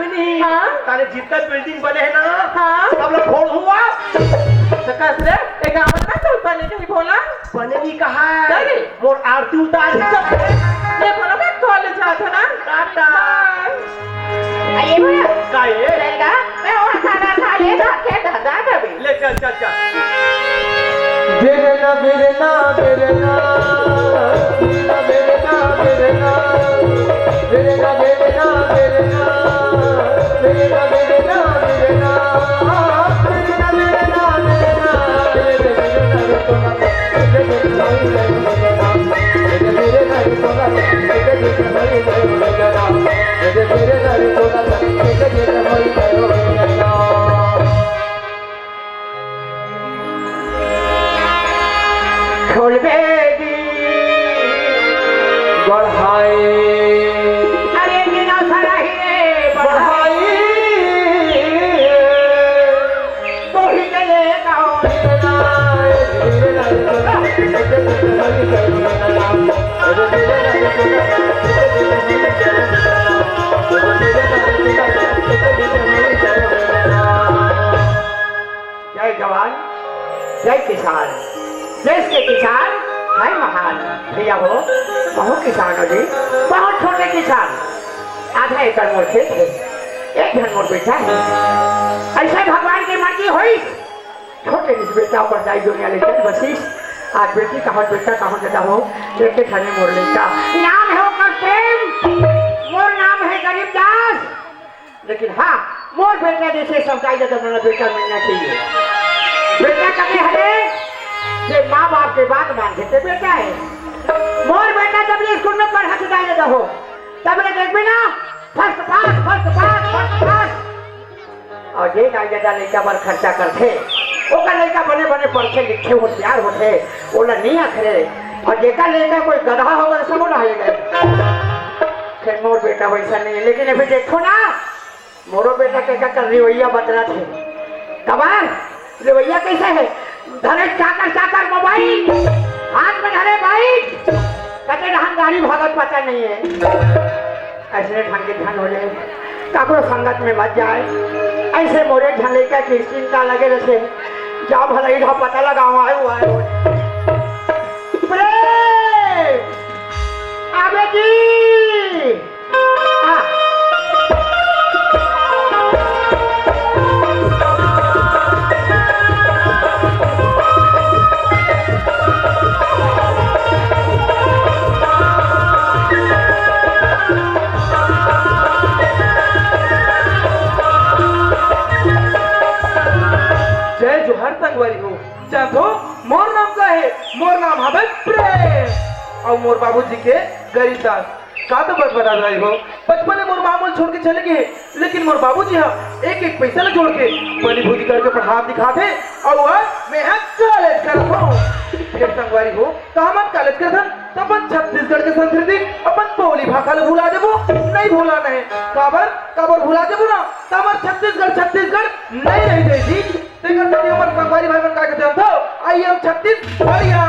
Mini हाँ? तारे जितना बिल्डिंग बने हैं ना हाँ? सब लोग फोड़ हुआ तो कसरे एक आवाज ना चल पाने के लिए बोला बने भी कहा नहीं। मोर आरती उतार ये बोला मैं कॉलेज जाता ना टाटा आइए बोला का ये चलेगा मैं और खाना खा ले के दादा कभी ले चल चल चल बिरना बिरना बिरना बिरना बिरना बिरना बिरना बिरना बिरना बिरना बिरना बिरना खोलबेगी बढ़ाए अरे बिना सराही रे बढ़ाई तो ही चलेगा जय जवान जय किसान देश के किसान है महान भैया हो बहुत किसान हो जी बहुत छोटे किसान आधा एकड़ मोर खेत है एक घर मोर बेटा है ऐसे भगवान की मर्जी हुई छोटे इस बेटा पर जाई दुनिया लेकर बसीस आज बेटी कहाँ बेटा कहाँ जदा हो लेके खाने मोर लेता नाम है ओकर प्रेम मोर नाम है गरीबदास लेकिन हाँ मोर बेटा जैसे समझाई जाता मेरा बेटा मिलना चाहिए बेटा कभी हरे ये माँ बाप के बात मानते थे बेटा है मोर बेटा जब ये स्कूल में पढ़ा चुका जाता हो तब ने देख भी ना फर्स्ट पास और ये गाय जदा लड़का पर खर्चा करते ओका लड़का बने बने पढ़े लिखे होशियार होते ओला नहीं आखरे और जेका लड़का कोई गधा होगा सब ना होगा फिर मोर बेटा वैसा नहीं है लेकिन अभी देखो ना मोरो बेटा क्या कर रवैया बदला थे कबार रवैया कैसा है धरे चाकर मोबाइल हाथ में धरे बाइक कहते हम गाड़ी भागत पता नहीं है ऐसे ढंग के धन हो जाए काको संगत में मत जाए ऐसे मोरे ढंगे का की चिंता लगे जैसे जाओ भला इधर पता लगाओ आए हुआ है आबे जी हो मोर नाम का है मोर नाम है प्रेम और मोर बाबूजी के गरीबदास का तो बस बता रही हो बचपन में मोर मामूल छोड़ के चले गए लेकिन मोर बाबूजी हाँ एक एक पैसा न जोड़ के बनी भूजी करके पढ़ा दिखाते और मैं कॉलेज करता हूँ फिर संगवारी हो कहा मन कॉलेज कर अपन छत्तीसगढ़ के संस्कृति अपन बोली भाषा ले भुला देबो नहीं भूला नहीं काबर भुला देबो ना तमर छत्तीसगढ़ नहीं रह जाएगी तेकर सदी हमर संगवारी भाई बन का कहते हम तो आई एम छत्तीस बढ़िया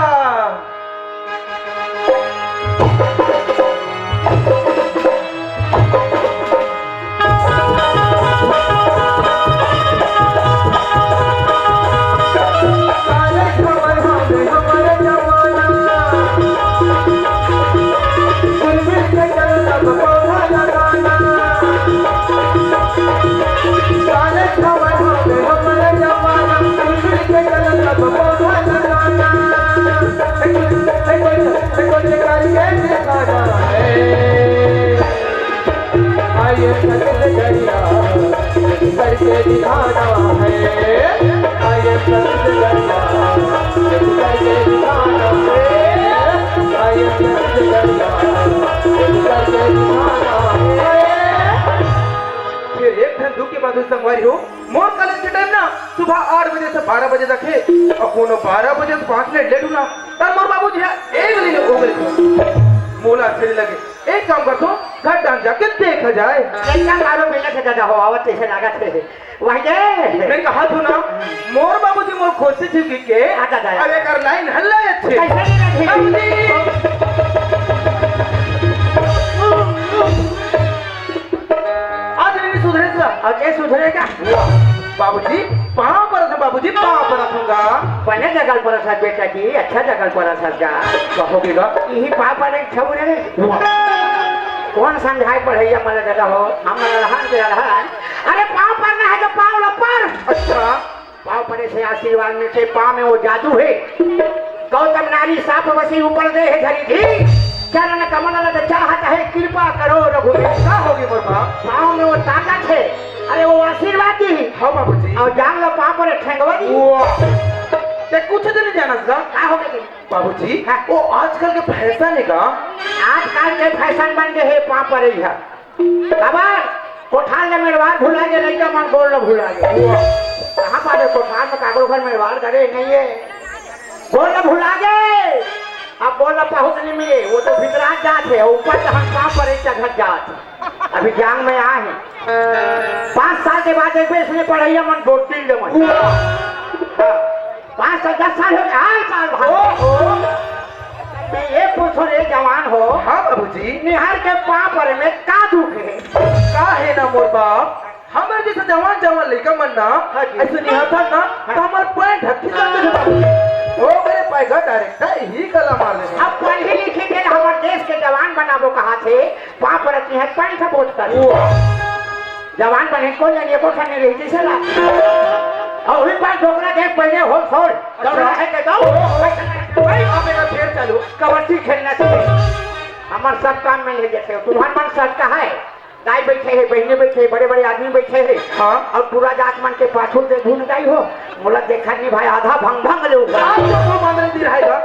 करके दिखाना है आइए करके दिखाना है आइए फिर एक धंधू के बाद संगवारी हो मोर कॉलेज के टाइम ना सुबह 8 बजे से 12 बजे तक है और कोनो 12 बजे से 5 मिनट लेट हुआ तब मोर बाबूजी एक गली हो गए मोला अच्छे लगे एक काम कर दो घर डांस जाके देखा जाए लड़का मारो मेला से ज्यादा हो आवत ऐसे लागत है वही मैं कहा तो ना मोर बाबूजी मोर खोज से छिपकी के आता जाए अरे कर लाइन हल्ला अच्छे कैसे नहीं आज सुधरेगा और ये सुधरेगा बाबूजी पाँव पर रखूं बाबूजी पाँव पर रखूंगा बने जगह पर सर बेटा जी अच्छा जगह पर सर जा कहोगेगा यही पापा ने छबुरे रे कौन समझाए पढ़ैया मरे जगह हो हमारा रहन के रहन अरे पाँव पर ना है तो पाँव लो पर अच्छा पाँव पड़े से आशीर्वाद में से पाँव में वो जादू है गौतम नारी साप वसी ऊपर दे है धरी थी चरण कमल लग चाहत है कृपा करो रघुवीर क्या होगी मोर माँ पाँव में वो ताकत है अरे वो आशीर्वाद दी हाँ बाबूजी और जान लो पाँव पर ठेंगवा दी ते कुछ दिन नहीं जाना सका क्या हो गया बाबूजी हाँ। वो आजकल के फैशन है का आजकल के फैशन बन गए है पाँव पर ही है खबर कोठार में मेरवार भुला गए लड़का मन बोल भुला गए कहाँ पाले कोठार में कागल घर मेरवार करे नहीं है बोल भुला गए अब बोल पहुँच नहीं मिले वो तो विकरांत जात है ऊपर तो हम पाँव पर एक घट जात अभी जांग में आए हैं 5 साल के बाद एक बार इसने पढ़ाइया मन बोलती जमन 5 से 10 साल हो गए 8 साल भाई ये पूछो रे जवान हो हाँ बाबूजी निहार के पाँव पर में का दुख है का है ना मोर बाप हमारे जैसे जवान जवान लड़का मन ना ऐसे नहीं था ना तो हमारे पैंट ढक्की जाते थे बाबूजी। ओ मेरे पैसा डायरेक्ट ही गला मार देने अब पढ़ी लिखी के हमारे देश के जवान बनाबो कहा थे पाँव पर रखी है पैंट का बोझ कर जवान बने को जानिए को ठंडी रही थी सला और वही पास ढोकरा देख पहले हो छोड़ दौड़ा है के दो भाई अब मेरा फिर चलो कबड्डी खेलना चाहिए हमारे सब काम में ले जाते हो तुम्हारे मन सच का है गाय बैठे है बहने बैठे है बड़े बड़े आदमी बैठे है हाँ और पूरा जात मन के पाछुल से घूम गई हो मोला देखा नहीं भाई आधा भंग भंग ले रहेगा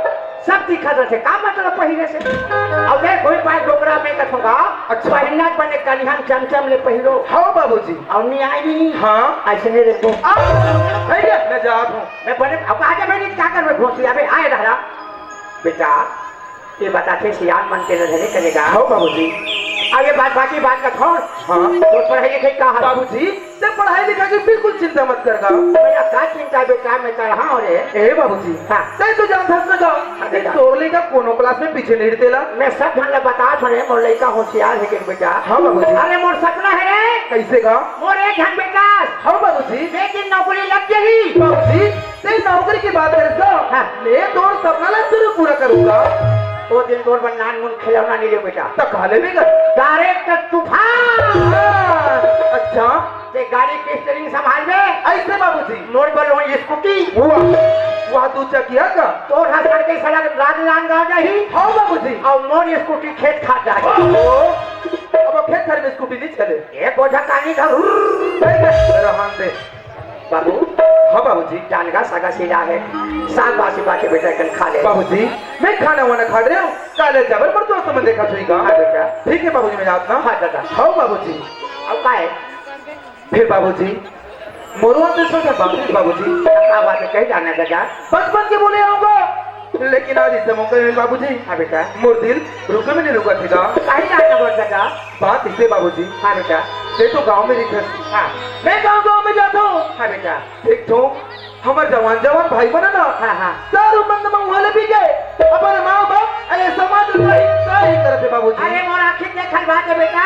सब दिखत रहे का मतलब पहले से और देख कोई पास डोकरा में कथोगा अच्छा। पहना बने कलिहन चमचम ले पहिरो हाँ बाबूजी और नहीं आई नहीं हाँ ऐसे नहीं देखो भैया मैं जात हूँ मैं बने अब कहा जा मैंने क्या कर घोंसी अबे आए रहा बेटा ये बताते सियान मन के नजरे करेगा हाँ बाबूजी आगे बाकी बात का छोड़ हाँ तो पढ़ाई लिखाई का हाल बाबूजी ते पढ़ाई लिखाई की बिल्कुल चिंता मत करगा मेरा का चिंता बेटा मैं कर रहा हूँ रे ए बाबूजी हाँ ते तो जान था सका तोर लड़का कोनो क्लास में पीछे नहीं देला मैं सब ढंग बता छोड़े मोर लड़का होशियार है कि बेटा हाँ बाबूजी अरे मोर सपना है रे कैसे का मोर एक घन बेटा हाँ बाबूजी लेकिन नौकरी लग गई बाबूजी ते नौकरी की बात कर सो हाँ। मैं तोर सपना ला जरूर पूरा करूंगा वो दिन तोर बन नान मुन खिलौना नहीं ले बेटा तो खा ले बेगा डायरेक्ट तूफान अच्छा ते गाड़ी की स्टीयरिंग संभाल में ऐसे बाबूजी मोर बल हो स्कूटी वहाँ तू चकिया का तोर हाथ के सड़क राजलान गाँव जाही हाँ बाबूजी और मोर स्कूटी खेत खा जाही अब खेत घर में स्कूटी नहीं चले एक बोझा कानी का रहन दे बाबू हाँ बाबूजी जानगा सगा सीधा है साग बासी बाकी बेटा कल खा ले बाबूजी मैं खाना वाना खा रहे हूँ काले चावल पर दोस्तों में देखा छुईगा हाँ बेटा ठीक है बाबूजी मैं जाता हूँ हाँ दादा हाँ बाबूजी अब का है फिर बाबूजी मोरुआ से सोचा बाबूजी क्या बात है कहीं जाना दादा बचपन के बोले आऊंगा लेकिन आज इसे मौका मिले बाबूजी हाँ बेटा मोर दिल रुके में नहीं रुका थेगा कहीं जाना बोल दादा बात इसे बाबूजी हाँ बेटा ते तो गांव में रिखस हाँ मैं गांव में जाता हूँ हाँ बेटा एक तो हमारे जवान भाई बना ना हाँ हाँ दारू मंग वाले भी गए अपने माँ बाप अरे समाज ही करते बाबूजी अरे मोर आखिर देखल बात है बेटा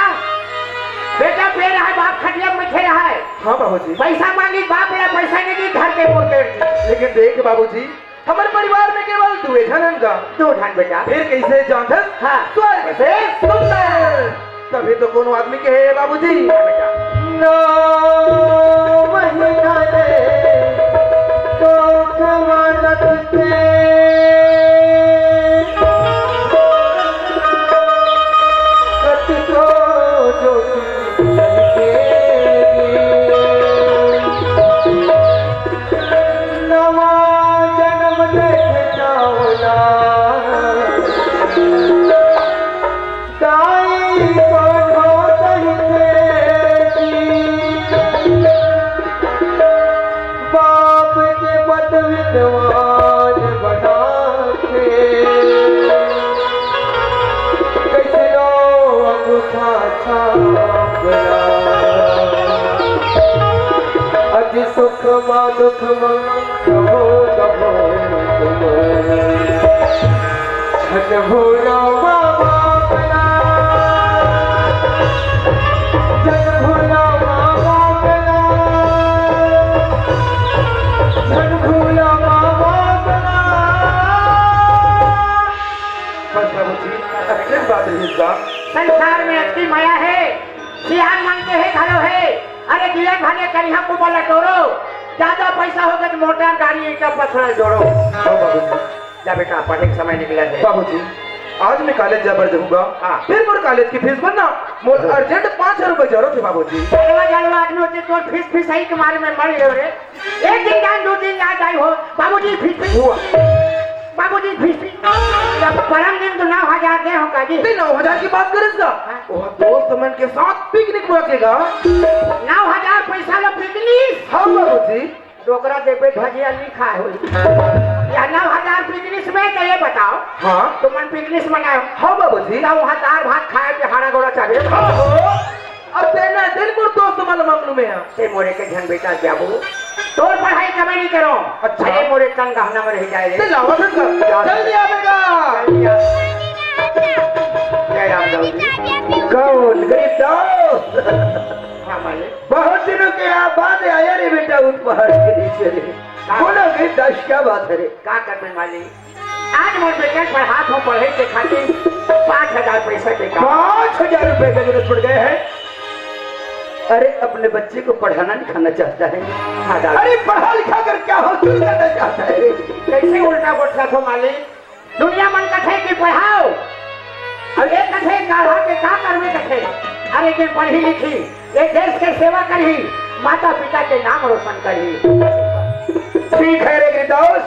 बेटा पेड़ है बाप खटिया में खेल है हाँ बाबूजी पैसा मांगी बाप मेरा पैसा नहीं दी घर के बोल पेड़ लेकिन देख बाबूजी हमारे परिवार में केवल 2 जन का 2 ढंग बेटा फिर कैसे जानते हाँ स्वर्ग से सुंदर तभी तो कोनो आदमी के है बाबूजी बेटा 9 महीना तो खवानत थे कत को जो नवा जन्म देखता होला दाई को ढोतही थे के है घरो है। अरे दिया खाने करिया को बोला तोरो ज्यादा पैसा होगा तो मोटर गाड़ी ईटा पत्थर जोड़ो। हाँ बाबूजी। जा बेटा पढ़े के समय निकला है। बाबूजी आज मैं कॉलेज जा जाऊंगा। हाँ। फिर मोर कॉलेज की फीस भरना मोर अर्जेंट 5000 रुपए जरूरत है बाबूजी। जलवा जलवा आदमी होते तो फीस सही के मारे में मर गए रे। एक दिन जान 2 दिन याद आई हो बाबूजी फीस हुआ बाबूजी फीस जब परम दिन तो 9000 दे होगा जी। 9000 की बात करेगा वो दोस्त मन के साथ पिकनिक मनाएगा। 9000 पैसा लो पिकनिक। हाँ बाबूजी। डोकरा देवे भजिया लिखा है या 9000 पिकनिक में तो ये बताओ। हाँ तो मन पिकनिक मनाओ। हाँ बाबूजी। ना वहाँ दाल भात खाए पे हाड़ा गोड़ा चाहिए। अब तेना दिन मोर दोस्त मन मांगलू में ते मोरे के धन बेटा बाबू तोर पढ़ाई कभी नहीं करो। अच्छा। अरे मोरे तन गहना में रह जाए रे। ते लावा फिर जल्दी आवेगा। जय राम दाऊ जी। कौन गरीब दाऊ? हाँ मालिक। बहुत दिनों के बाद आया रे बेटा उस पहाड़ के नीचे रे। बोलो गरीब दास क्या बात है रे? का कर मालिक आज मोर बेटा पढ़ा हो पढ़े के खातिर 5000 पैसा के काम। 5000 रुपए का जरूरत पड़ गए हैं। अरे अपने बच्चे को पढ़ाना लिखाना चाहता है। हाँ दाऊ। अरे पढ़ा लिखा कर क्या हासिल करना चाहता है रे? कैसे उल्टा बोलता हो मालिक? दुनिया मन कथे कि पढ़ाओ और एक कथे गाढ़ा के का करवे कथे। अरे के पढ़ी लिखी एक देश के सेवा करी माता पिता के नाम रोशन करी। ठीक है रे गिरदास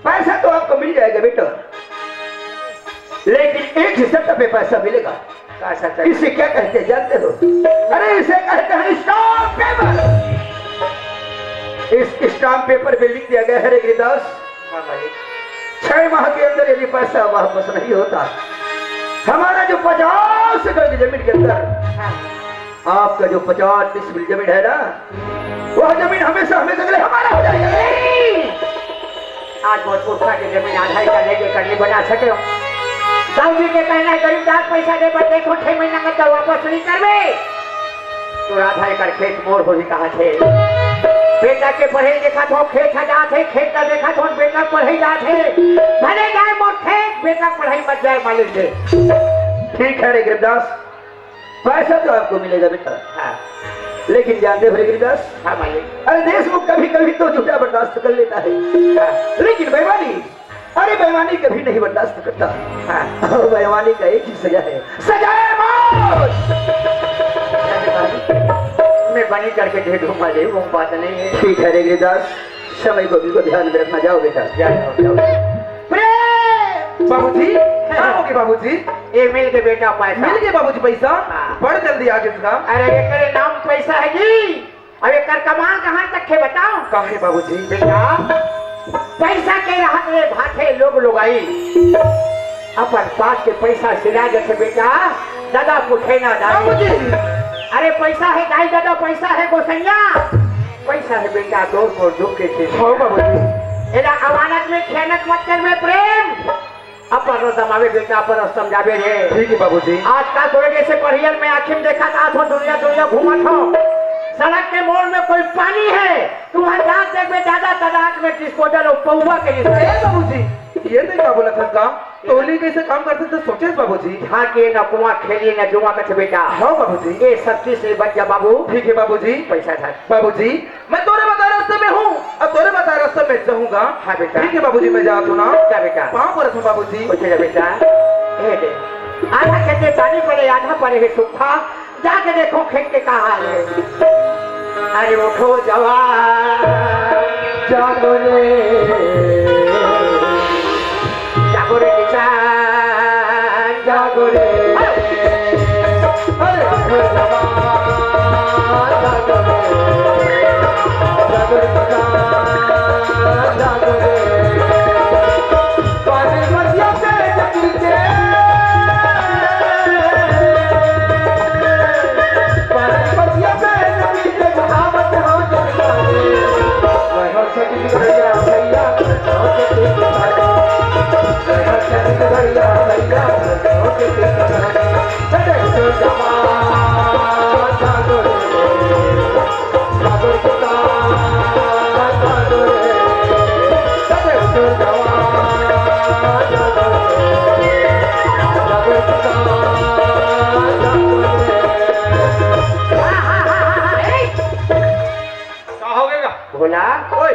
पैसा तो आपको मिल जाएगा बेटा लेकिन एक हिस्सा पे पैसा मिलेगा। इसे क्या कहते हैं जानते हो? अरे इसे कहते हैं स्टाम्प पेपर। इस स्टाम्प पेपर में लिख दिया गया है रे गिरदास 6 माह के अंदर यदि पैसा वापस नहीं होता हमारा जो 50 गज जमीन के अंदर आपका जो 50 डिसमिल जमीन है ना वह जमीन हमेशा हमेशा के लिए हमारा हो जाएगा। आज बहुत पुरखा के जमीन आधा ही का लेके कर नहीं बना सके हो। दाऊ जी के कहना है गरीबदार पैसा दे पर देखो 6 महीना में तो वापस नहीं करवे तो आधा एकड़ खेत मोर हो ही कहा थे। बेटा के पढ़े देखा तो खेत हजा थे खेत का देखा तो बेटा पढ़े जा थे भले जाए मोर खेत बेटा पढ़ाई मत जाए मालिक से। ठीक है रे गिरदास पैसा तो आपको मिलेगा बेटा। हाँ लेकिन जानते हो रे गिरदास हाँ मालिक। अरे देश में कभी कभी तो झूठा बर्दाश्त कर लेता है लेकिन बेईमानी अरे बेईमानी कभी नहीं बर्दाश्त करता। हाँ बेईमानी का एक ही सजा है मौत। मैं बनी करके दे दूंगा जी वो बात नहीं है। ठीक है रे गिरदास समय को बिल्कुल ध्यान में रखना। जाओ बेटा जाओ। बाबूजी क्या हो गया बाबूजी? ये मिल के बेटा पैसा मिल गया बाबूजी पैसा। हाँ। बड़ जल्दी आगे इसका। अरे ये करे नाम पैसा है जी अब ये कर कमाल कहाँ तक है बताओ। कहाँ है बाबूजी? बेटा पैसा के राहत रे भाटे लोग आई अपन पास के पैसा सिला जैसे बेटा दादा पूछे ना बाबूजी। अरे पैसा है दाई दादा पैसा है गोसैया पैसा है बेटा दो दुख के चीज। हाँ बाबूजी। एला अमानत में खयानत मत कर में प्रेम अपन रसमावे बेटा पर समझावे रे। ठीक है बाबूजी। आज का थोड़े जैसे पढ़ियल में आखिर देखा था तो दुनिया घूमत हो सड़क के मोड़ में कोई पानी है तुम्हारे दांत देख में ज्यादा तादाद में डिस्पोजल पौवा के लिए। बाबूजी ये तो क्या बोला था काम टोली कैसे काम करते थे सोचे बाबूजी। हाँ के न कुआं खेलिए न जुआ कछ बेटा। हाँ बाबूजी। ये सब चीज से बच जा बाबू। ठीक है बाबूजी। पैसा था बाबूजी मैं तोरे बता रास्ते में हूँ अब तोरे बता रास्ते में जाऊंगा। हाँ बेटा। ठीक है बाबूजी मैं जाता हूँ ना। क्या बेटा? पाँव पर रखूँ बाबूजी। पूछे जा बेटा ए दे आधा खेते पानी पड़े आधा पड़े है सूखा जाके देखो खेत के कहा है। अरे उठो जवान जागो रे किसान जागो रे। अरे उठो जवान जागो रे जागो रे किसान जागो रे। पानी मतिया से जगी के पानी मतिया से जगी के कहावत हो जाती है वह सकी भैया भैया हो के भैया भैया हो के अरे तो जवान जागो रे जागो रे किसान जागो रे अरे तो जवान जागो रे जागो रे किसान जागो रे। बोला ओए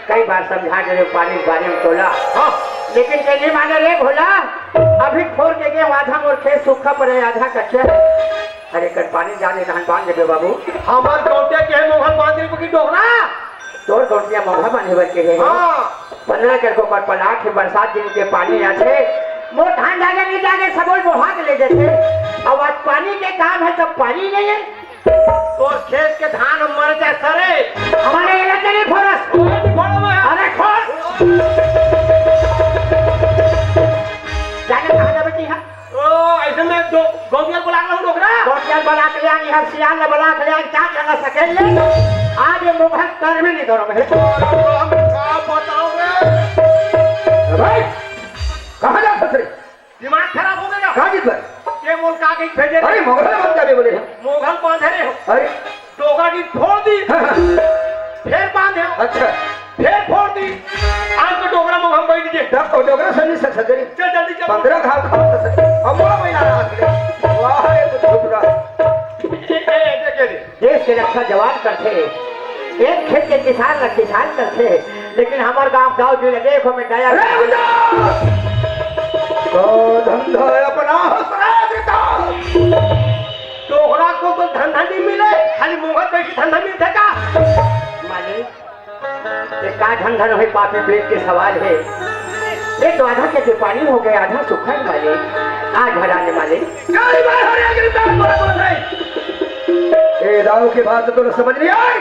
कई बार समझा दे पानी के बारे में तोला, हाँ लेकिन कहने माने रे भोला अभी फोड़ के गए आधा मोर खेत सूखा पड़े आधा कच्चा है। अरे कर पानी जाने कहां बांध देबे बाबू, हमार गौटिया के है मोहन बांधे को की डोगरा। तोर गोटिया मोघा बांधे बर के है हाँ 15 कर को पर पलाट है बरसात दिन के पानी आछे मोर धान जागे नहीं जागे सबोल मोहा के ले जाते। अब आज पानी के काम है तब पानी नहीं है, तोर खेत के धान मर जाए सरे हमारे इलाके में फरस अरे खोल जाने कहां जा बेटी है ओ ऐसे में दो गौटिया को लागला हूं डोगरा। गोटिया बना के आनी है सियाल ने बना के आनी क्या लगा सकेले आज ये मोघा कर में नहीं करो मैं क्या बताओ रे भाई कहाँ जा फंस रहे? दिमाग खराब हो गया कहाँ जीत गए? ये मोल का के भेजे अरे मोगल बन जाने बोले मोगल बांधे रे हो अरे डोगरा की फोड़ दी फिर बांधे अच्छा फिर फोड़ दी आज तो डोगरा मोग हम बैठ गए। तब तो डोगरा संजी सगरी चल जल्दी चल 15 घाव खाओ सके हम बोला महीना रहा वाह रे बुजुर्गा देखे देश के रक्षा जवान करते एक खेत के किसान करते, लेकिन हमारे गांव जो देखो मिटाया अरे बुजुर्ग तो धंधा अपना हसरा देता डोगरा को तो धंधा नहीं मिले खाली मोगल बैठी धंधा मिलता का मालिक ये का धंधा नहीं पापी पेट के सवाल है। ये तो आधा के पानी हो गया आधा सूखा है मालिक आज भराने मालिक काली बार हरे गिरफ्तार बोल रहे ए दाऊ की बात तो समझ नहीं आई।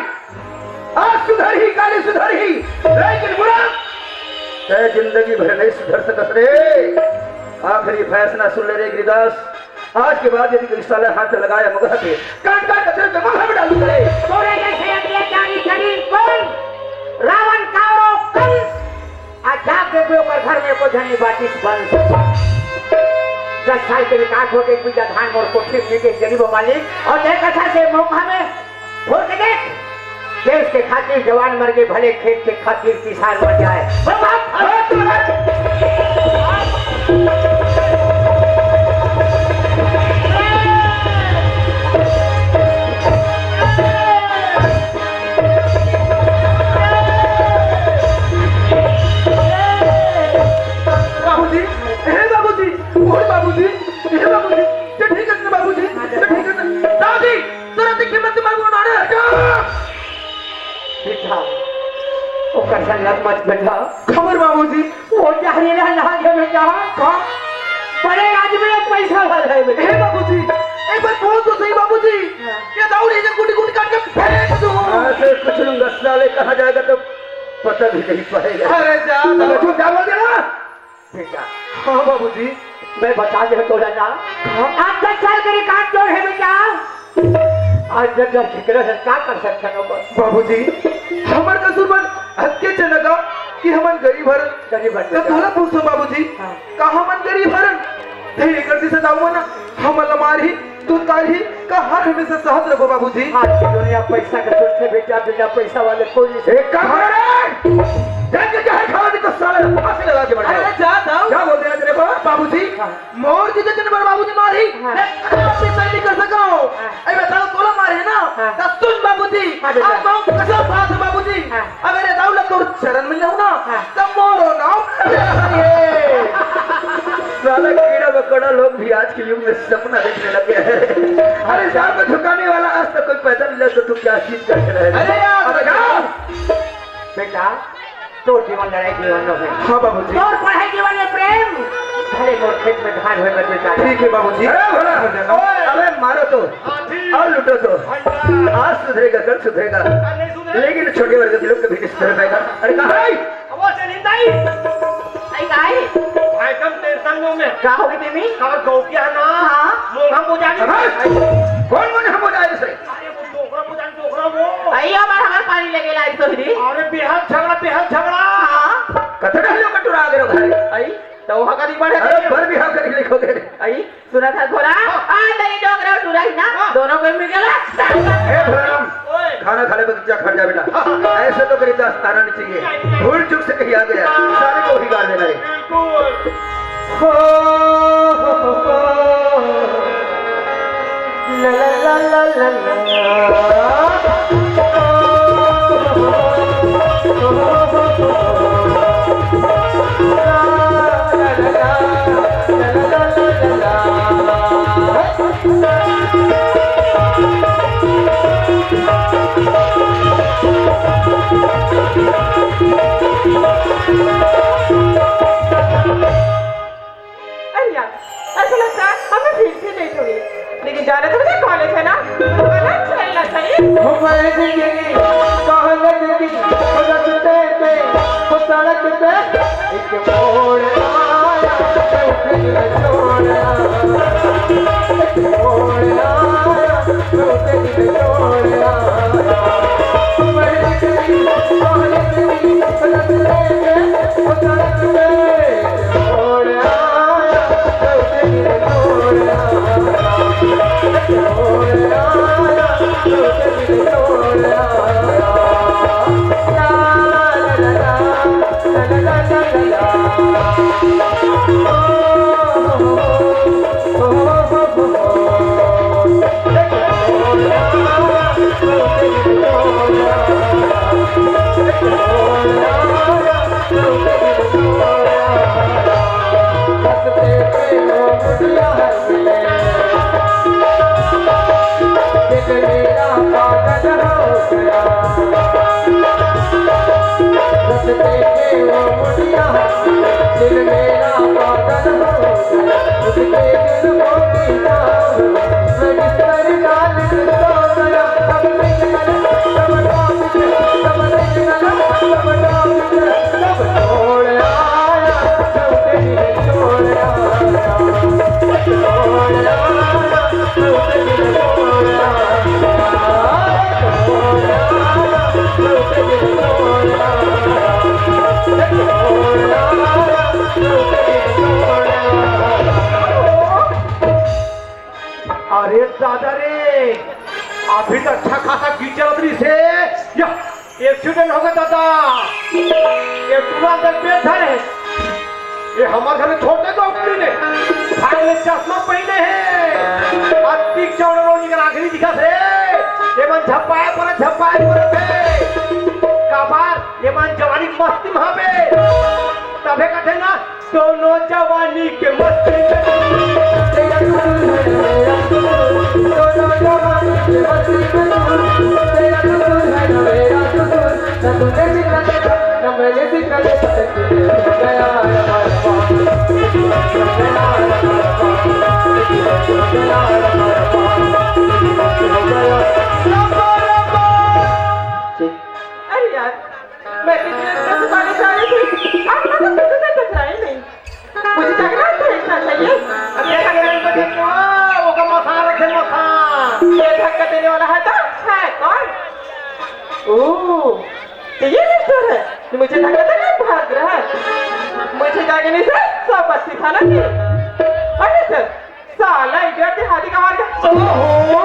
आज सुधर ही काली सुधर ही लेकिन बुरा ते जिंदगी भर नहीं सुधर सकत रे। आखिरी फैसला सुन ले रे गिरिदास, आज के बाद यदि कोई साला हाथ लगाया मगह पे काट काट कचरे पे मगह में डालू करे। तोरे जैसे अत्याचारी करीब कौन रावण कारो कंस आज जाग दे ओकर घर में को झनी बाटिस बंस 10 साल के विकास हो के पूजा धान और कोठी में के गरीब मालिक और देख अच्छा से मौका में फोड़ के देख देश के खातिर जवान मर गए भले खेत के खातिर किसान मर जाए। बाबूजी हे बाबूजी ओए बाबूजी हे बाबूजी ते ठीक है ना बाबूजी ते ठीक है ना दादी जरा देखिए मत मांगो ना रे बेटा ओ कैसा लग मत बेटा खबर बाबूजी वो जहरी रहा के बेटा का बड़े आदमी में पैसा वाला है बेटा। हे बाबूजी एक बार बोल तो सही बाबूजी ये दाऊड़ी से गुटी गुटी काट के फेंक दूं ऐसे कुछ लूंगा साले कहां जाएगा तो पता भी नहीं पड़ेगा। अरे जा तू क्या बोल देना बेटा हां बाबूजी मैं बता दे तो ना आप 10 साल के रिकॉर्ड जो है बेटा आज जगह ठिकरा से क्या कर सकते हो बाबूजी हमर कसूर बन हत्के चलगा कि हमन गरीब हरन तो थोड़ा पूछो बाबूजी का हमन गरीब हरन ते एकर से दाऊ ना हम अलमारी तू कारी का हर हमेशा साथ रखो बाबूजी। आज की दुनिया पैसा के सोचते बेटा बिना पैसा वाले कोई नहीं। एक काम करे जाके जहर खाओ नहीं तो साले फांसी लगा के मर जाओ। अरे जा दाऊ क्या बोल रहे तेरे को बाबूजी मोर की जगह पर बाबूजी मारी आप सही नहीं कर सको ए बताओ तोला मारे ना तो सुन बाबूजी आप गांव कसम बात है बाबूजी अगर ये दाऊ लग तो शरण में जाऊं ना तब मोरो ना साला कीड़ा मकोड़ा लोग भी आज के युग में सपना देखने लगे हैं। अरे जान को झुकाने वाला आज तक कोई पैदा मिला तो तुम क्या चीज करके रहे। अरे यार बेटा तो जीवन लड़ाई जीवन में हाँ बाबूजी और पढ़ाई जीवन में प्रेम भले मोर खेत में धान होए बेटा। ठीक है बाबूजी अरे भला अबे मारो तो और लूटो तो आज सुधरेगा कल सुधरेगा लेकिन छोटे वर्ग के लोग कभी नहीं सुधर पाएगा। अरे कहाँ है वो चली दाई आई गाय भाई कम टेंशन में क्या होगी बेबी और गौटिया ना हाँ मोग हम बुझानी कौन हम हो जाए इसे अरे वो डोगरा बुझानी डोगरा वो आई हमार पानी लगे लाई तो ही अरे बेहद झगड़ा हाँ कतरा लोग कटुरा आ गए घर आई तो वहां का बढ़े अरे भर भी हम करके लिखोगे आई सुना था थोड़ा आज नहीं डोगरा टुरा ही ना दोनों को मिल गया। ए भरम खाना खाने में क्या खा जा बेटा ऐसे तो करीब ताना नहीं चाहिए भूल चूक से कहीं आ गया सारे को ही गाड़ देना है। ला ला ला ला ला जिंदगी कहलत की रस्ते पे वो सड़क पे एक मोड़ आया मैं उठने न छोड़ा एक मोड़ आया मैं उठने न छोड़ा मैं जिंदगी कहलत की रस्ते पे वो सड़क पे मोड़ आया मैं उठने न छोड़ा दिल मेरा पागल हो गया उसके दिल को पीता मैं बिस्तर डाल के सो गया सब निकला सब टॉप सब निकला सब टॉप सब छोड़ आया सब दिल छोड़ आया छोड़ आया सब दिल छोड़ आया छोड़ आया सब दिल छोड़ आया अरे दादा रे अभी तो अच्छा खासा कीचड़ से या एक्सीडेंट हो गया दादा। ये पूरा दल बैठा है ये हमारे घर में छोटे डॉक्टर ने भाई ने चश्मा पहने हैं अति चौड़ा रोनी का आखिरी दिखा थे ये मन झपाए पर थे काबार ये मन जवानी मस्ती वहां पे तबे कहते ना दोनों जवानी के मस्ती में दोनों जवानी के मस्ती में तेरा कसूर है ना मेरा कसूर न तूने सिखा देखा न मैंने सिखा देखा गया अरे यार मैं कितने से सुनाने जा रही थी आप तो किसी से टकराए नहीं मुझे टकरा देखना चाहिए अब ये टकराने को देखो वो का मसा रखे मसा ये धक्का देने वाला है तो है कौन ओह तो ये मिस्टर है कि मुझे धक्का देने भाग रहा है मुझे जागने से सब बस्ती था ना कि अरे सर साला इडियट हाथी का मार गया ओहो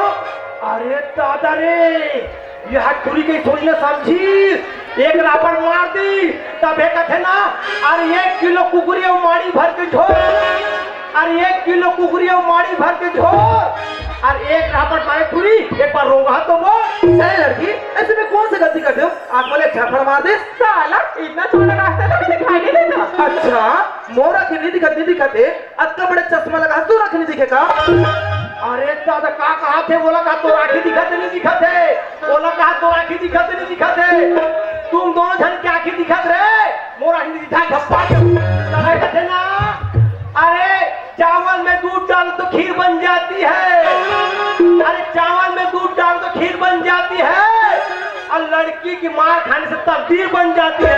अरे दादा रे यह टूरी के सोचने समझी एक रापड़ मार दी तब एक थे ना और 1 किलो कुकुरिया माड़ी भर के झोर और 1 किलो कुकुरिया माड़ी भर के झोर और एक रापड़ मारे टूरी एक बार रोगा तो वो अरे लड़की ऐसे में कौन सी गलती करते हो आप बोले झापड़ मार दे साला इतना छोटा रास्ता तो मुझे दिखाई नहीं देता अच्छा मोरा की नहीं दिखाते अत्ता बड़े चश्मा लगा तो रख नहीं दिखेगा अरे दादा का कहा थे बोला कहा तो राखी दिखाते नहीं दिखाते बोला कहा तो राखी दिखाते नहीं दिखाते तुम दोनों जन की आंखें दिखत रहे मोरा हिंदी दिखाई धप्पा कहते ना अरे चावल में दूध डाल तो खीर बन जाती है अरे चावल में दूध डाल तो खीर बन जाती है और लड़की की मार खाने से तब्दील बन जाती है।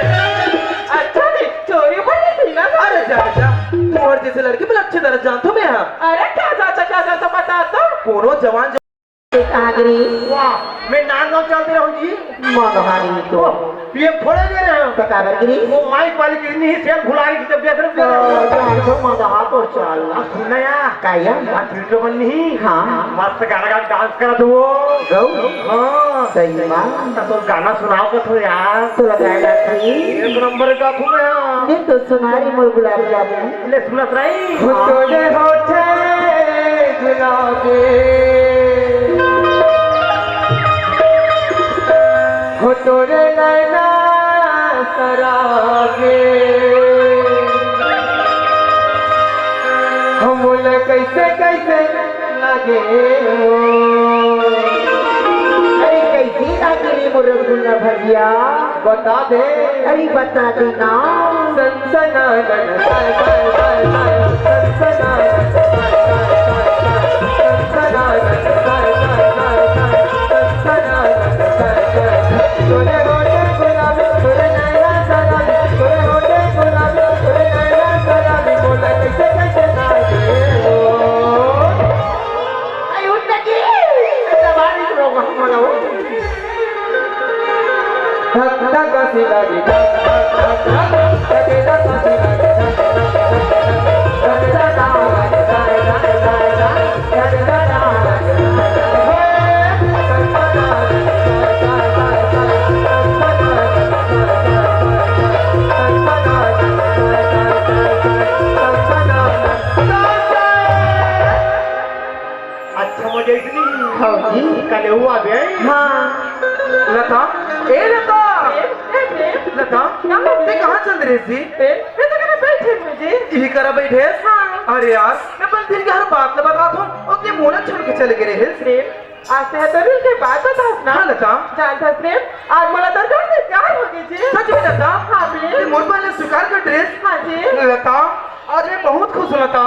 अच्छा जी चोरी बड़ी थी ना अरे जा तुम्हारे जैसे लड़की मैं अच्छी तरह जानता हूँ मैं अरे क्या जाता बता तो कोनो जवान वाह मैं नाम चलते रहूं जी मगहारी तो ये फोड़े दे रहे हो कागरगिरी वो माइक वाली कितनी ही सेल भुलाई थी जब देख रहे तो मगहा तो चल सुनना यार काया वीडियो बननी हाँ मस्त गाना गा डांस करा दो गौ हाँ सही बात तो गाना सुनाओ का तो यार तो लगाया थी एक नंबर का तुम यार ये तो सुनारी मोर गुलाब जामुन ले सुनत रही तुझे होठे गुलाबी हो तोरे नैना सरागे हम कैसे लगे हो अरे कैसी लागी मोर गुलाब भैया बता दे अरे बता देना सनसना सनसना तोरे होठे गुलाबी तोरे नैना शराबी तोरे होठे गुलाबी तोरे नैना शराबी बोला कैसे कैसे नाचे हो आई उठ की ऐसा बारिश रोगा मला हो धक धक हंसी लगी धक धक धक धक धक धक हंसी लगी धक धक धक धक अच्छा मजा इतनी हाँ जी कल हुआ बे हाँ लता ए लता लता ते कहाँ चल रही थी मैं तो कहना बैठे मुझे यही करा बैठे हाँ। अरे यार मैं बस दिन की हर बात न बता दूं और ते मोना छोड़ के चले गए रे प्रेम आज से तभी के बात बता ना हाँ लता जानता प्रेम आज मला दरगाह से प्यार हो गई जी सच में लता हाँ प्रेम ते मोर वाले स्वीकार कर ड्रेस हाँ जी लता आज मैं बहुत खुश हूँ लता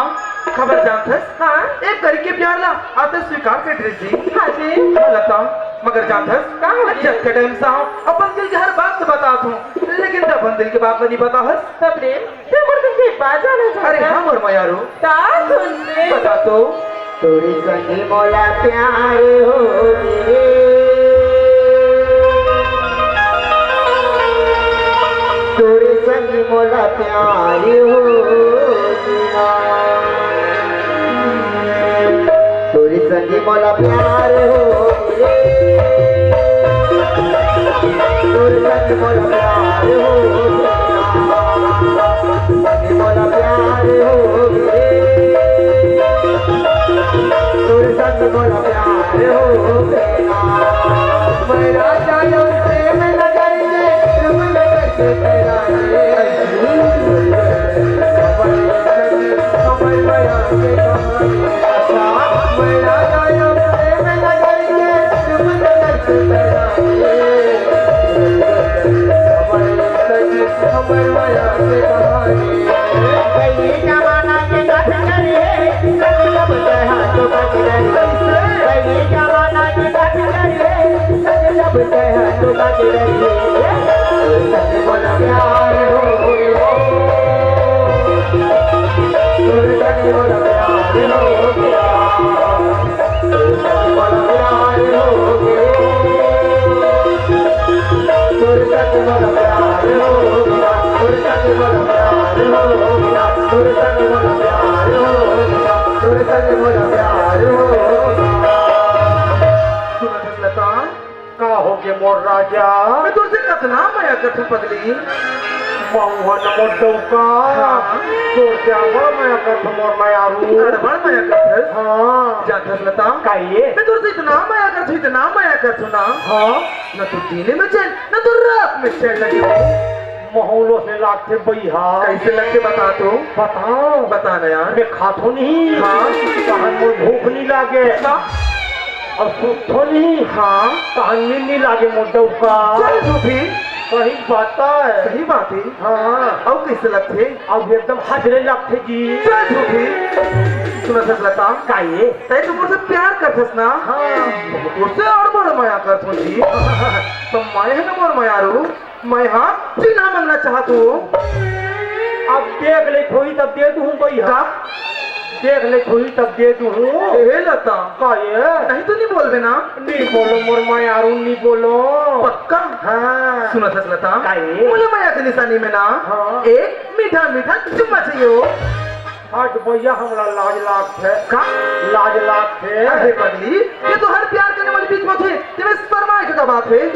खबर जानते हाँ एक करके प्यार ला आते स्वीकार कर ड्रेस जी हाँ जी हाँ लता मगर जानते का हो जी? जब के टाइम से हूँ अपन दिल की हर बात तो बता दूं लेकिन तब अपन दिल की बात नहीं बता हस सब प्रेम ते मोर के बात जाना अरे हाँ मोर मयारू ता सुन ले बता तो तोरी संगी मोला प्यार हो रे तोरे संगी मोला प्यार हो तेरा तोरे संगी मोला प्यार हो रे तोरे संगी मोला प्यार हो संगी मोला प्यार हो रे तोरे संग मोला प्यार हो तेरा मेरा जानो प्रेम नगर में रुम नगर से तेरा रे कमल माया के कहानी आशा मेरा जानो प्रेम नगर में रुम नगर से तेरा रे कमल माया के कहानी कई जमाना के कथ करे सब हाथ बच रहे कई जमाना के कथ करे सब हाथ बच रहे सच बोला प्यार हो सच बोला प्यार हो सच बोला प्यार हो सच बोला प्यार हो सच बोला प्यार हो सच बोला प्यार हो तोरे संग मोला प्यार हो सुनत लता का हो के मोर राजा मैं तुझसे कतना माया करथूं पगली मोहन मोटौका हाँ। तोर से बड़ माया करत मोर मायारू अरे बड़ माया करथस हाँ जानथस लता काये मैं तुझसे इतना माया करथूं ना हाँ न तू दिन में चैन न तू रात में चैन लगी हो महौलों से लागते बैहा कैसे लगते बता तो बताओ बता ना यार मैं खातो नहीं हाँ। कहां मुझे भूख नहीं लागे और सुखो नहीं हाँ कहां नींद नहीं लागे मोटौका चल झूठी सही बात है सही बात है हाँ अब कैसे लगते अब एकदम हाजरे लगते जी चल झूठी सुनत लता काये तै तू मुझसे प्यार करथस ना हाँ मुझसे और बड़ माया करथूं जी तो मैं है ना मोर मायारू मैं हाँ चिन्हा मांगना चाहतू अब देख ले खोई तब दे दूं भैया देख ले खोई तब दे दूं ए लता काये नहीं तो नहीं बोल देना नहीं बोलो मोर मायारू नहीं बोलो पक्का हाँ सुनत लता काये मुझे माया की निशानी में ना हाँ। एक मीठा मीठा चुम्मा चाहिए हो हट भैया हमरा लाज लाग थे का लाज लाग थे अरे पगली ये तो हर प्यार करने वाले बीच में थे तेरे शर्मा का बात है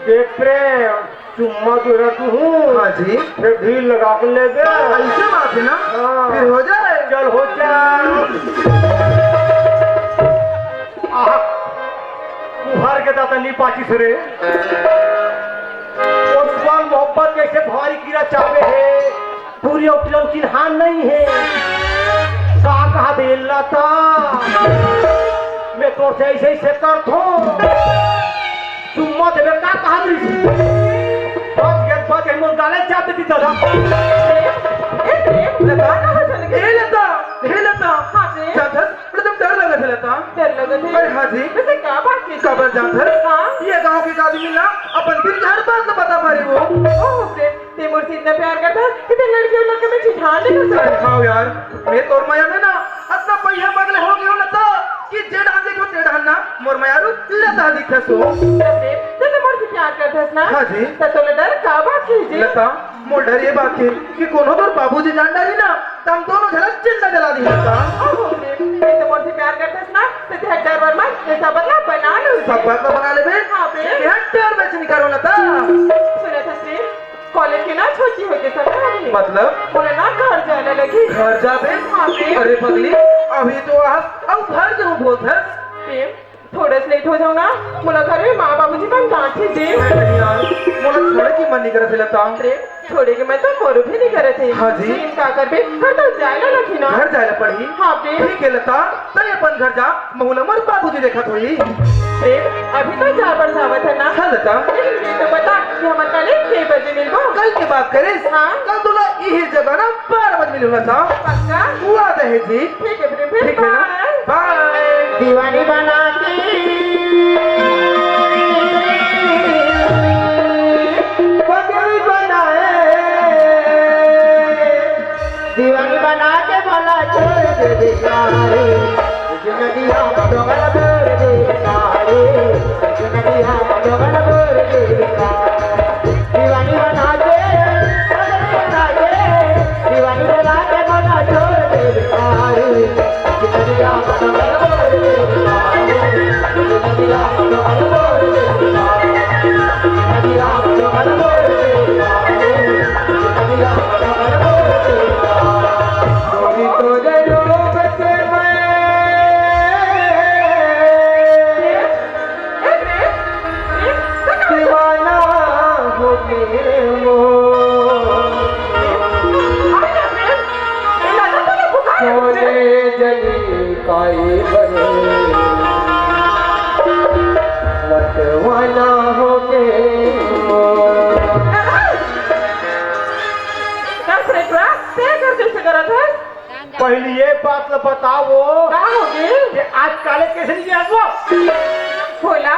देख प्रेम चुम्मा जो है तू हाँ जी फिर ढील लगा कर ले दे ऐसे बात है ना हाँ। फिर हो जाए चल हो जा तुहार के दाता नी पाची सरे और मोहब्बत जैसे भारी कीड़ा चावे है पूरी उठलो चिन्हान नहीं है का कहा बेला था मैं तो से ऐसे ऐसे कर थो चुम्मा देवे का कहा दी बच गए मोर गाले चाप देती दादा लता हे लता हाँ जी जानथस तुम डर लगत है लता डर लगत है अरे हाँ जी वैसे क्या बात की खबर जानथस हाँ। ये गांव के आदमी ना अपन इतना प्यार करता है कि तेरे लड़की और लड़के में चिढ़ा नहीं कर सकता। हाँ यार मैं तोर माया में ना अपना पहिया बगले हो गयो ना तो कि जेड़ा देखो तेड़ा ना मोर माया रू लता दिखे सो ते तो मोर से प्यार करते है ना। हाँ जी। तो लड़र का बात कीजिए। लता मोर डर ये बात है कि कोनो तोर बाबूजी जान डाली ना तम दोनों झलक चिंता जला दी लता ते तो मोर से प्यार करते है ना ते ते डर वर मत ऐसा बदला बना लो। सब बात तो बना ले बे हाँ बे। ये डर बेच निकालो लता सुने थे श्री कॉलेज की ना छोटी हो गई सरकारी मतलब बोले ना घर जाने लगी। घर जा बे हाँ बे। अरे पगली अभी तो अब घर क्यों बोलत है प्रेम थोड़े से लेट हो जाओ ना मुला घर में माँ बाबूजी का डांटे दे। नहीं यार मोला छोड़े की मन नहीं करे लता प्रेम छोड़े के मैं तो मोरू भी नहीं करे थे। हाँ जी। लेकिन का कर बे घर तो जाए ना लखी ना। घर जाए पड़ी हाँ प्रेम। ठीक है लता तय अपन घर जा महुला मर बाबूजी देखा थोड़ी प्रेम अभी तो 4 बरस आवत है ना। हाँ लता लेकिन ये तो बता कि हमारे कल 6 बजे मिलबो। कल की बात करे हाँ। कल तुला यही जगह ना 12 बजे मिलूंगा था पक्का हुआ दहे जी ठीक है प्रेम ठीक है ना बाय दीवानी बना के पगड़ी बनाए दीवानी बना के भला छोड़ दे बेचारे जिंदगियां डोगल बोल दे बेचारे जिंदगियां डोगल बोल दे बेचारे दीवानी बना के पगड़ी बना के दीवानी बना के भला छोड़ दे बेचारे जिंदगियां डोगल बोल दे बेचारे जिंदगियां डोगल बोल दे बेचारे जिंदगियां डोगल बोल दे बेचारे जिंदगियां डोगल बोल दे बेचारे तोरे रूप के मैं दीवाना हो गए वो सोने जली काई बने मतवाना हो गए वो पहली ये बात बताओ कि आज कॉलेज कैसे नहीं गया बोला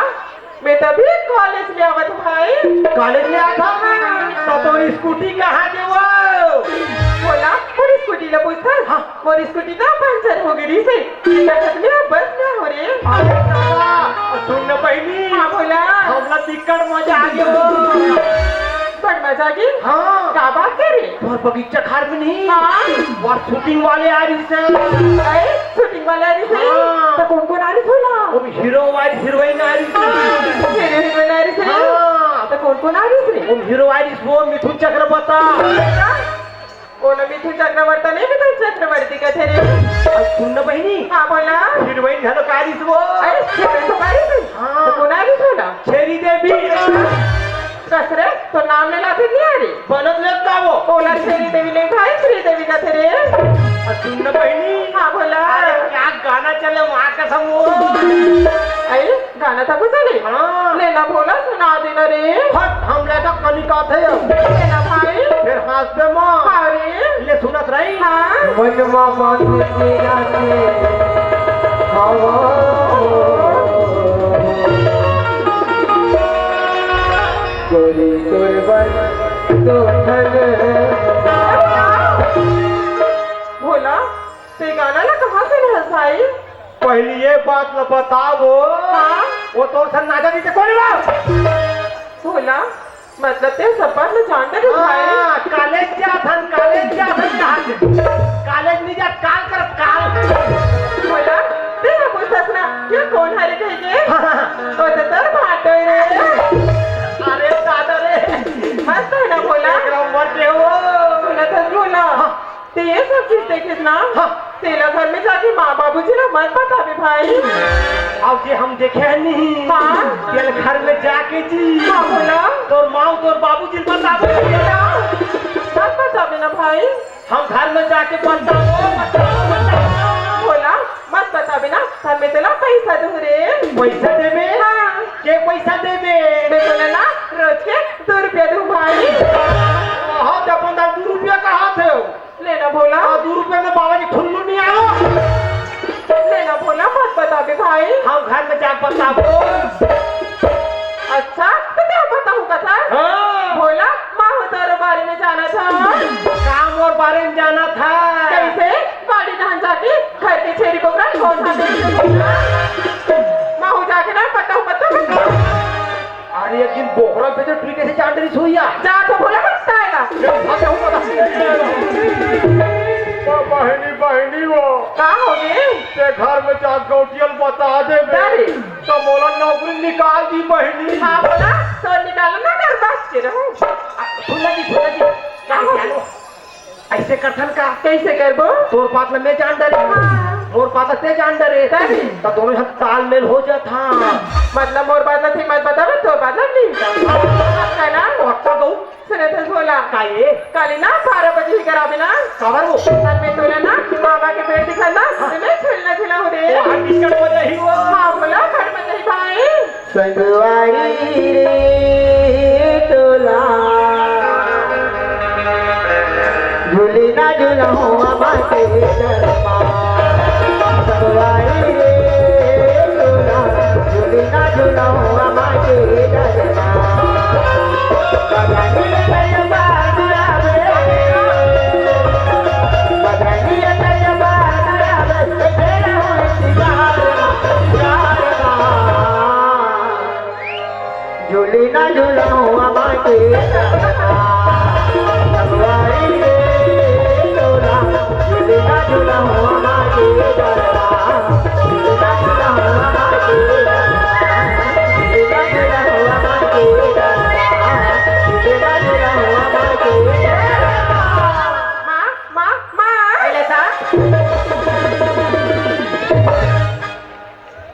मैं तभी कॉलेज में आवत भाई। कॉलेज में आया था तो स्कूटी कहाँ दे वो बोला और स्कूटी ला पूछता हाँ। और स्कूटी ना पंचर हो गई से लखत में बस ना हो रे। अरे दादा सुन न पहली हाँ बोला हमला दिक्कत मजा आ गयो बड़ मजा की हाँ क्या बात करे और बगीचा खार में नहीं हाँ और शूटिंग वाले आ रही से अरे शूटिंग वाला आ रही से हाँ। तो कौन कौन आ रही बोला वो भी हीरो वाली हीरोइन आ रही से मेरे हीरोइन आ रही से हाँ। तो कौन कौन आ रही से वो हीरो आ रही वो मिथुन चक्रवर्ती ओ न मिथुन चक्रवर्ती नहीं मिथुन चक्रवर्ती का थे रे। और सुन न बहनी हाँ बोला हीरोइन घलो का आ रही वो अरे हीरोइन तो आ रही थी हाँ। तो कौन आ रही थी ना छेरी देवी कसरे तो नाम ले लाते नहीं आ रही बनत लगता वो बोला श्री देवी नहीं भाई श्री देवी का थे रे। और सुन न बहनी हाँ बोला अरे क्या गाना चले वहाँ का सब वो अरे गाना था कुछ नहीं हाँ लेना बोला सुना देना रे हट हम लेकर कनिका थे लेना भाई फिर हाथ पे माँ हाँ रे ले सुनत रही हाँ मनवा बांध के आके हवा गोरी तोरबन तो ठन बोला ते गाना ना कहाँ से नहीं भाई पहली ये बात न बताओ हाँ वो तो सर नाचा दी थे कौन बोला मतलब ते सब बात में जानते थे भाई कॉलेज क्या था कॉलेज नहीं जा काल कर काल बोला ते ना पूछता ना ये कौन हरे कहेंगे तो तर भाटो रे अरे दादा रे मस्त है ना बोला मरते हो बोला था बोला ते ये सब चीज देखे ना तेला घर में जाके माँ बाबूजी ना मत बता भी भाई अब ये हम देखे नहीं हाँ। तेल घर में जाके जी हाँ बोला तोर माँ तोर बाबूजी बताओ मत बता भी ना भाई हम घर में जाके बताओ बोला मत बता भी ना घर में तेला पैसा दूँ रे पैसा देवे हाँ के पैसा देवे मैं बोला ना रोज के 2 रुपया दूँ भाई हाँ जब 2 रुपया का हाथ है लेना बोला 2 रुपये में बाबा जी ठुल्लू नहीं आओ लेना बोला मत बता भी भाई हम घर में जा बताओ अच्छा तो क्या बताऊँ का था हाँ बोला माँ तारो बारे में जाना था लेकिन बोखरा पे तो ठीक से चांद रही सोइया जा तो बोला बचता है ना बहनी बहनी वो कहाँ हो गए ते घर में जा गौटियल बता दे अरे। तो बोला नौकरी निकाल दी बहनी हाँ बोला तो निकालो ना घर बस के रहो सुन लगी ऐसे करथन का कैसे करबो तोर पात में मैं जान डरे मोर पात ते जान डरे तो दोनों हम तालमेल हो जाता मतलब मोर बात थी मत बताओ तो बात नहीं कहना पक्का कहूँ सुने थे बोला का ये काली ना 12 बजे ही करावे ना खबर वो और मैं तोला ना बाबा के पेट दिखाना मैं खेलना खेला हो रे वो हम डिस्कट हो जाही वो हाँ बोला घर में नहीं भाई संगवारी रे तोला झूली ना झूला हुआ बाटे संगवारी रे तोला झूली ना झूला हुआ बाटे झूली ना झूला हुआ बाटे संगवारी रे तोला झूली ना झूला हुआ बाटे झूली ना झूला हुआ बाटे झूली ना झूला हुआ बाटे झूली ना झूला हुआ बाटे माँ माँ माँ अरे था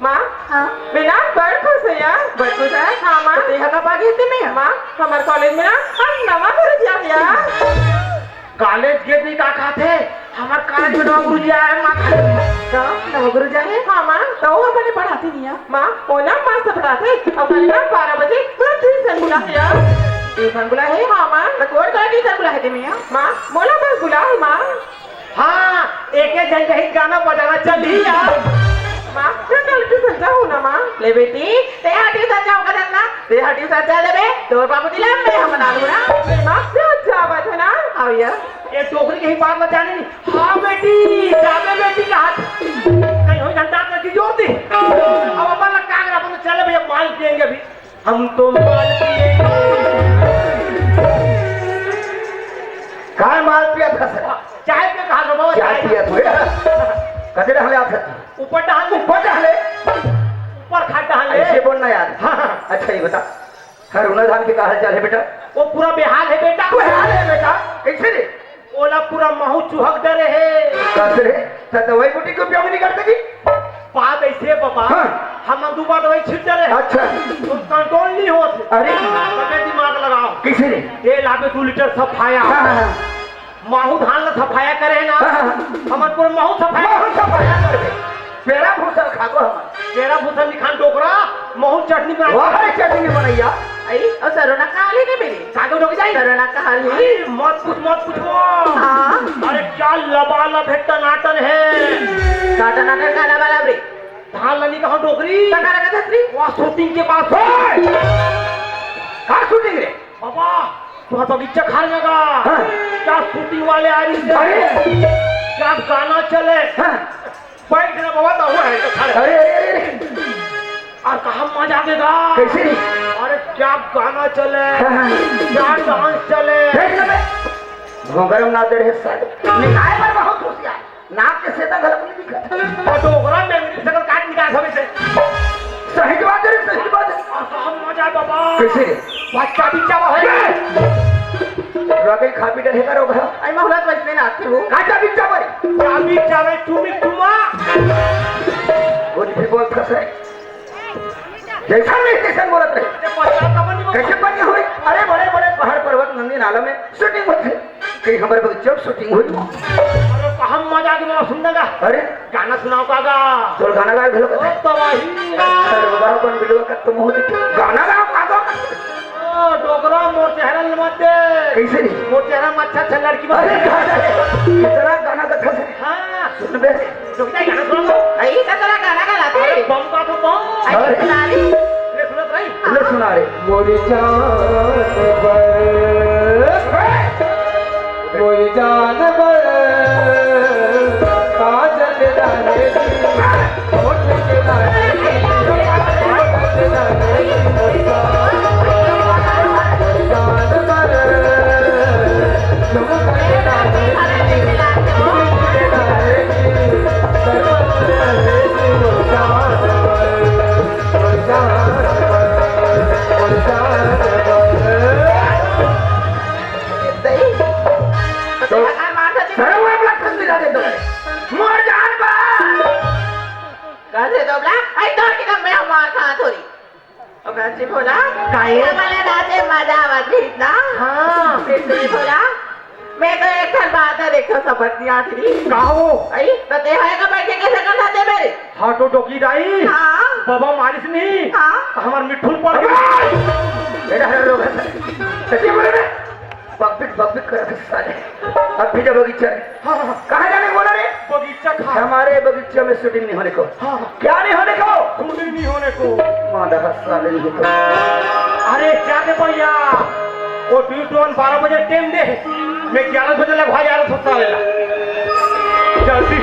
माँ हाँ बिना बड़ खुश है यार बड़ खुश है हाँ माँ देखा का बागी थी मैं माँ हमारे कॉलेज में ना हम नवा कर दिया यार कॉलेज के भी का खाते हमार कॉलेज में नवा गुरुजी आया है माता तो नवा गुरु जाए हाँ माँ तो वो अपने पढ़ाती नहीं है माँ वो ना माँ से पढ़ाते अब कल ना 12 बजे ट्यूशन बुला है यार ट्यूशन बुला है हाँ माँ तो कौन कौन ट्यूशन बुला है तुम्हें माँ बोला बस बुला है माँ हाँ एक जन कहीं गाना बजाना चली यार माँ मैं कल ट्यूशन जाऊँ ना माँ ले बेटी ते ट्यूशन जाओ का ना ते ट्यूशन जा ले बे तोर बाबू दिला मैं हम बना दूँगा माँ से अच्छा बात है ना आओ यार ये टोकरी कहीं बात बचानी नहीं हाँ बेटी जावे बेटी का हाथ कहीं हो घंटा करके जोड़ दी अब अपन लग कागज अपन तो चले भैया माल पियेंगे अभी हम तो माल पियेंगे काय माल पिया था चाय पे कहा बाबा चाय पिया तो कदे रहले आप ऊपर डाल ऊपर रहले ऊपर खा डाल ऐसे बोलना यार हाँ हाँ अच्छा ये बता हरुणा धाम के कहा चल है बेटा वो पूरा बेहाल है बेटा वो हाल है बेटा कैसे रे ओला पूरा महू चुहक डरे है कैसे रे तो दवाई बूटी को उपयोग नहीं करते की बात ऐसे बाबा हाँ। हम दुबा दवाई छिट डरे अच्छा तो कंट्रोल नहीं होते अरे कटे दिमाग लगाओ कैसे रे तेल आवे 2 लीटर सफाया हाँ हाँ माहू धान ला सफाया करे ना हाँ। हमर पूरा महू सफाया बहुत सफाया करके पेड़ा भूसा खागो हम तेरा भूसा निखान टोकरा महू चटनी बना वो हर चटनी बनैया आई और सरोना कहाँ ले गए मेरी सागो डोक जाई सरोना कहाँ ले अरे मत पूछ वो हाँ अरे क्या लबालब है टनाटन है नाटा नाटा खाना वाला बे धान लनी कहाँ टोकरी टकारा का छतरी वहाँ शूटिंग के पास कहाँ शूटिंग रे बाबा तुम्हारा बगीचा खा लेगा हाँ। क्या शूटिंग वाले आ रही अरे क्या गाना चले हाँ बैठ ना बाबा तो हुआ है तो खा ले। अरे अरे और कहा मजा देगा कैसे रे अरे क्या गाना चले हाँ। क्या डांस चले देख ले बे घोंगरम ना दे रहे साले निकाय पर बहुत होशियार नाक के सेता गलत नहीं दिखा और डोगरा में मेरी शकल काट निकाल सब से सही बात है सही बात है और कहा मजा बाबा कैसे रे बच्चा बिच्चा है रोगे खा पी डर है करो घर आई मोहलत बचने ना आती हूँ काचा बिच्चा मरी क्या बिच्चा में चुमी चुमा कुछ भी बोल फंसे जैसा मैं स्टेशन बोलत रहे ये पश्चात का बनी कैसे बनी हुई अरे बड़े बड़े पहाड़ पर्वत नंदी नाला में शूटिंग होती कहीं हमारे बगीचे में शूटिंग हुई अरे कहा मजा के बाबा सुननेगा अरे गाना सुनाओ कागा चल गाना गा भेलो ओ तबाही अरे बाबा कौन बिलवा का तुम हो गाना गा कागो ओ डोगरा मोर चेहरा मत दे कैसे रे मोर चेहरा में अच्छा अच्छा लड़की अरे बन गाना कितना गाना का था हाँ सुन बे तो क्या गाना सुनाओ आई का तेरा गाना गाते अरे बम का तो बम आई सुना ली ले सुनत रही ले सुना रे मोरी जान पर मोरी जान पर काजल डाले होठ के डाले काजल डाले ये वाले नाचे मजा आवत रही ना। हाँ प्रेम बोला मैं तो एक घर बात है देखो सबक आखिरी कहो आई तो ते है का बैठ के कैसे करना थे मेरे हाँ तो डोकी दाई हाँ बाबा मारिस नहीं हाँ हमार मिठुल पड़ गया मेरा हर रोग है सच्ची बोले रे बकबिक कर साले अब भी बगीचा है कहाँ जाने बोला रे बगीचा खा हमारे बगीचा में शूटिंग नहीं होने को क्या नहीं होने को शूटिंग नहीं होने को मादा साले नहीं तो अरे क्या दे भैया वो ट्यूटोन 12 बजे टाइम दे मैं 11 बजे लग भाई 11 सोचता लेला जल्दी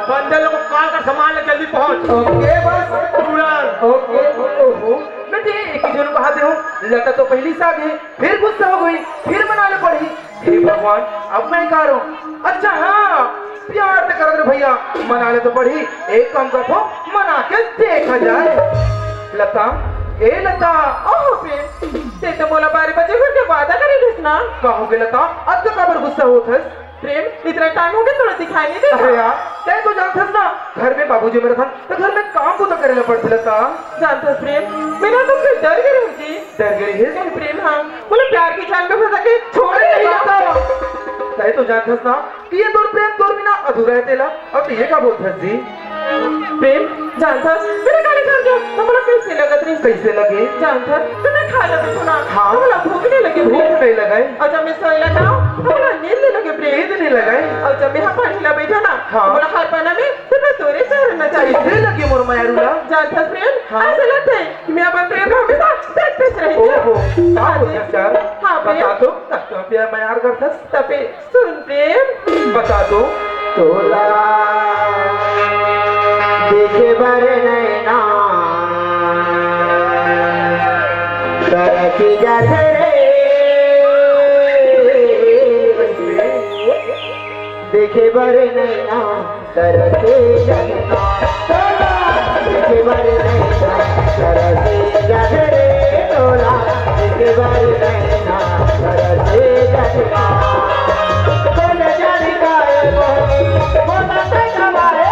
बंदे लोग कॉल कर सामान ले जल्दी पहुंच ओके बस तुरंत ओके ओहो बेटी एक जन को हाथ हूं लता तो पहली साथ है फिर गुस्सा हो गई फिर मनाने पड़ी हे भगवान अब मैं क्या करूं अच्छा हाँ प्यार तो कर दे भैया मनाने तो पड़ी एक काम करो मना के देखा जाए लता ए लता ओह प्रेम ते तो बोला 12 बजे फिर के वादा करेगी ना कहोगे लता अब तो काबर गुस्सा होत है प्रेम इतना टाइम हो गया थोड़ा दिखाई नहीं देता अरे यार तै तो जानथस ना घर में बाबूजी मेरे था तो घर में काम को तो करेला पड़ती लता जानथस प्रेम मेरा तो फिर डर गई होती डर गई है अरे प्रेम हाँ बोले प्यार की जान में फंसा के छोड़ नहीं लता तै तो जानथस ना कि ये दूर प्रेम दूर बिना अधूरा है तेला अब ये क्या बोलथस जी प्रेम जानथस मेरे गाड़ी घर जो तो बोला कैसे लगत रही कैसे लगे जानथस तो मैं खा लेती हूं ना हाँ बोला भूख नहीं लगी भूख नहीं लगाई और जब मैं सोने लगा तो बोला नींद नहीं लगे प्रेम नींद नहीं लगाई और जब मैं यहाँ पढ़ने ला बैठा ना हाँ बोला हर पन्ना में तो मैं तोरे से रहना चाहिए कैसे लगी मोर मायारूला जानथस प्रेम हाँ ऐसे लगते है कि मैं अपन प्रेम हमेशा पेट पेट रही ओहो क्या बोलथस यार हाँ बता दो तो प्यार मायार करथस तबे सुन प्रेम बता दो तोला देखे बरे नैना तरकी जा रे भर नैना तरसे जगता तोला देखे भर नैना तरसे जगरे तोला देखे भर नैना तरसे जगता कौन जाने का ये कौन तकवाए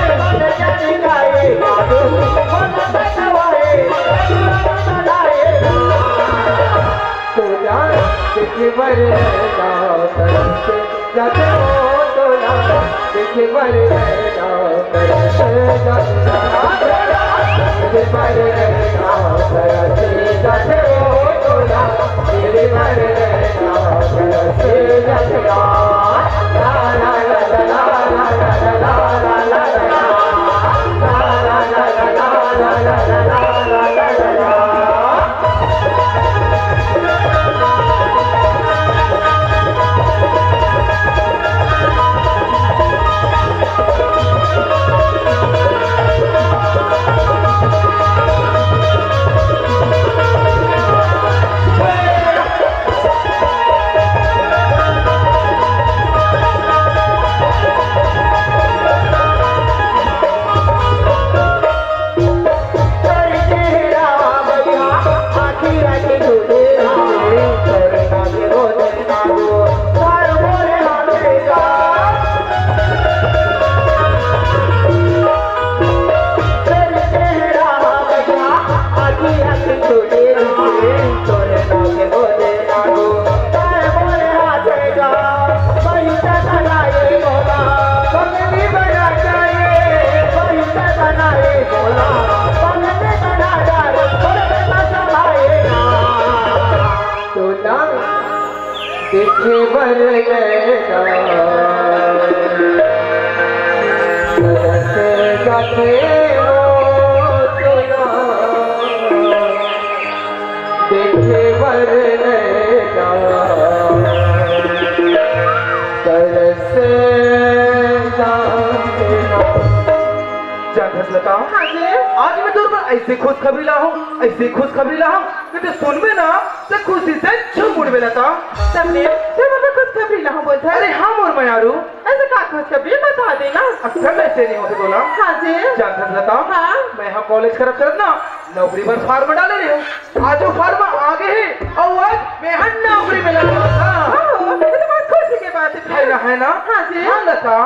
कौन जाने का ये कौन तकवाए तोला देखे भर नैना तरसे जगरे तोला देखे भर नैना तरसे जगता देखे भर नैना तरसे जगरे तोला देखे भर नैना तरसे जगता ला ला ला ला ला ला ला ला ला देखे भर नैना तरसे जाते हो तोला देखे भर नैना तरसे जाते हो क्या फैसला हाँ जी आज मैं तोर पर ऐसे खुशखबरी ला हूँ ऐसे खुशखबरी ला हूँ कि तू सुनबे ना तो खुशी से झूम उड़बे लता सबने तो मुझे कुछ खबरी ना बोलता अरे हाँ मोर मयारू ऐसे का कुछ खबरी बता देना अक्सर ऐसे नहीं होते बोला हाँ जी क्या फैसला हाँ मैं यहाँ कॉलेज करत ना नौकरी पर फार्म डाले रही हूँ आज वो फार्म आगे है और आज मैं यहाँ नौकरी में लगा था हाँ, ये तो बहुत खुशी की बात है ना हाँ जी हाँ लता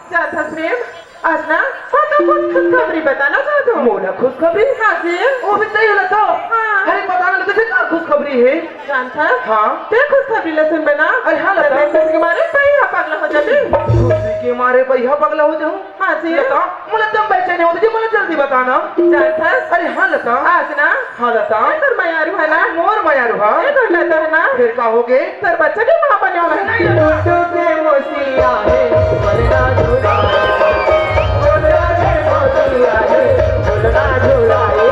क्या था प्रेम आज ना मैं तो कुछ खुशखबरी बताना चाहता हूँ मोला खुशखबरी हाँ जी वो भी सही लता हाँ। अरे बताने लगे थे क्या खुशखबरी है जानता हाँ ते खुशखबरी ले सुन बना अरे हाँ लता खुशी के मारे पैसा पागल हो जाते खुशी के मारे भैया पगला हो जाऊँ हाँ जी लता मुझे दम बेचैन होते जी मुझे जल्दी बताना जानता अरे हाँ लता आज ना हाँ लता तर मयारू है ना मोर मयारू हाँ ये तो लेता है ना फिर का हो गए तर बच्चा के माँ बने हो नहीं लता के मोसिया है बोलना झूला बोलना के मोसिया है बोलना झूला है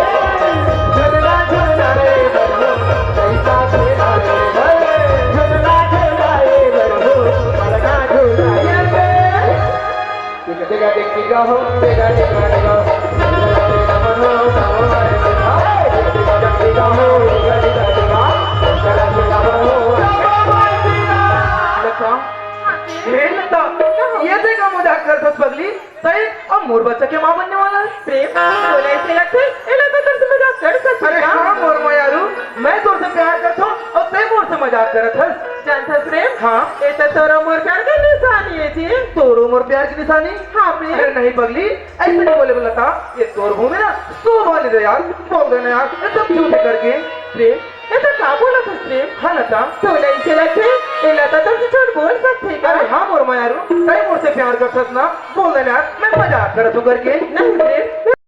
झूलना झूला है बरहो कैसा खेला है झूलना झूला है बरहो बोलना झूला है देखा देखा हो देखा देखा देखा ये देखा मजाक करता पगली सही अब मोर बच्चा के माँ बनने वाला है प्रेम बोले ऐसे लगते ये तो तुमसे मजाक कर सकते अरे हाँ मोर मयारू मैं तोर से प्यार करता हूँ और तय मोर से मजाक करत है जानता प्रेम हाँ ये तो तोरा मोर प्यार का निशानी है जी तोरो मोर प्यार की निशानी हाँ प्रेम अरे नहीं पगली ऐसे नहीं बोले बोला था ये तोर भूमि ना सो वाली दे यार बोल देना यार ये सब झूठे करके प्रेम ये तो क्या बोला था प्रेम हाँ लता बोले ऐसे लगते ये लता तुमसे झूठ बोल सकते हैं अरे हाँ मोर मयारू तय मोर से प्यार कर सकना बोल देना यार मैं मजाक करत हूँ करके नहीं प्रेम